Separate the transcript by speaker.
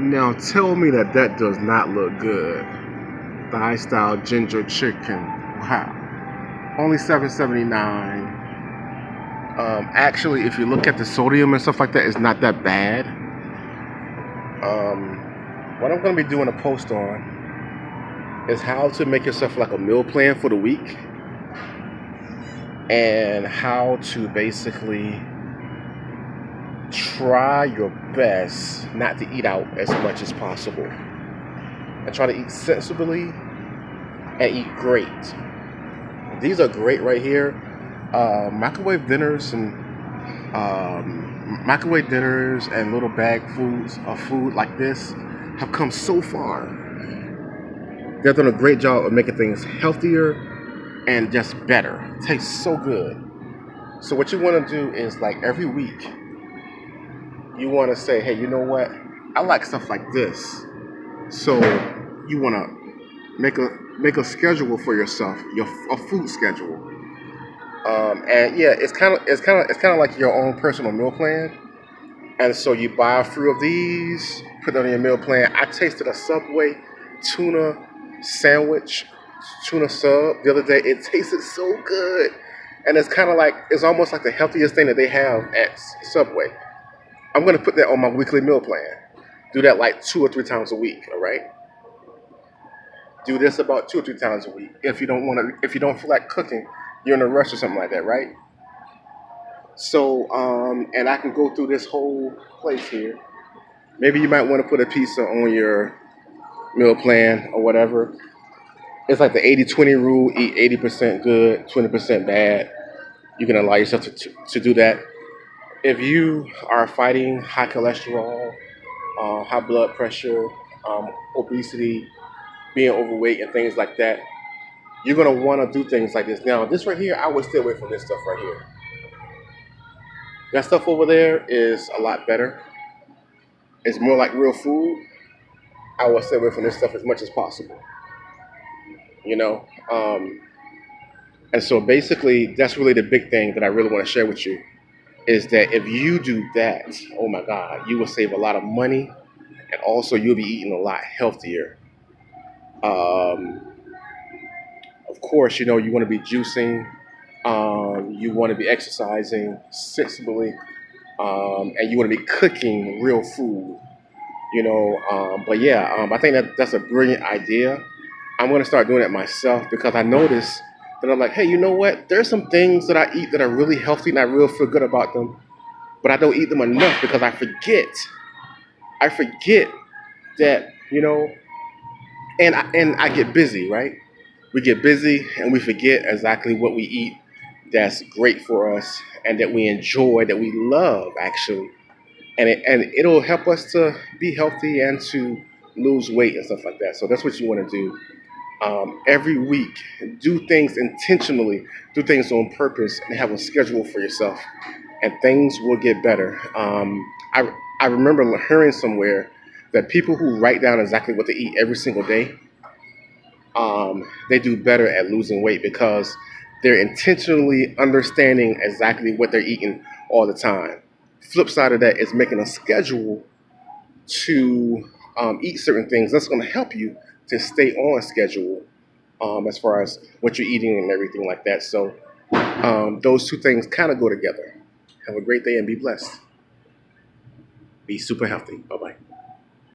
Speaker 1: Now tell me that that does not look good. Thai style ginger chicken. Wow. Only $7.79. Actually, if you look at the sodium and stuff like that, it's not that bad. What I'm going to be doing a post on is how to make yourself like a meal plan for the week and how to basically try your best not to eat out as much as possible and try to eat sensibly and eat great. These are great right here. Microwave dinners and little bag foods of food like this have come so far. They've done a great job of making things healthier and just better. It tastes so good. So what you want to do is like every week, you want to say, hey, you know what? I like stuff like this. So you want to make a schedule for yourself, a food schedule. And yeah, it's kind of like your own personal meal plan. And so you buy a few of these, put it on your meal plan. I tasted a Subway tuna sandwich, tuna sub the other day. It tasted so good. And it's almost like the healthiest thing that they have at Subway. I'm going to put that on my weekly meal plan. Do that like 2 or 3 times a week, all right? Do this about 2 or 3 times a week. If you don't feel like cooking, you're in a rush or something like that, right? So, and I can go through this whole place here. Maybe you might want to put a pizza on your meal plan or whatever. It's like the 80-20 rule: eat 80% good, 20% bad. You can allow yourself to do that. If you are fighting high cholesterol, high blood pressure, obesity, being overweight, and things like that, you're gonna want to do things like this. Now, this right here, I would stay away from this stuff right here. That stuff over there is a lot better. It's more like real food. I will stay away from this stuff as much as possible. You know, and so basically, that's really the big thing that I really want to share with you is that if you do that, oh my God, you will save a lot of money, and also you'll be eating a lot healthier. Um, of course, you want to be juicing, you want to be exercising sensibly, and you want to be cooking real food. But yeah, I think that's a brilliant idea. I'm going to start doing it myself because I notice that I'm like, hey, you know what? There's some things that I eat that are really healthy and I really feel good about them, but I don't eat them enough because I forget. I forget that, and I get busy, right? We get busy and we forget exactly what we eat that's great for us and that we enjoy, that we love actually. And it'll help us to be healthy and to lose weight and stuff like that. So that's what you want to do every week. Do things intentionally, do things on purpose, and have a schedule for yourself, and things will get better. I remember hearing somewhere that people who write down exactly what they eat every single day, they do better at losing weight because they're intentionally understanding exactly what they're eating all the time. Flip side of that is making a schedule to eat certain things. That's going to help you to stay on schedule as far as what you're eating and everything like that. So those two things kind of go together. Have a great day and be blessed. Be super healthy. Bye bye.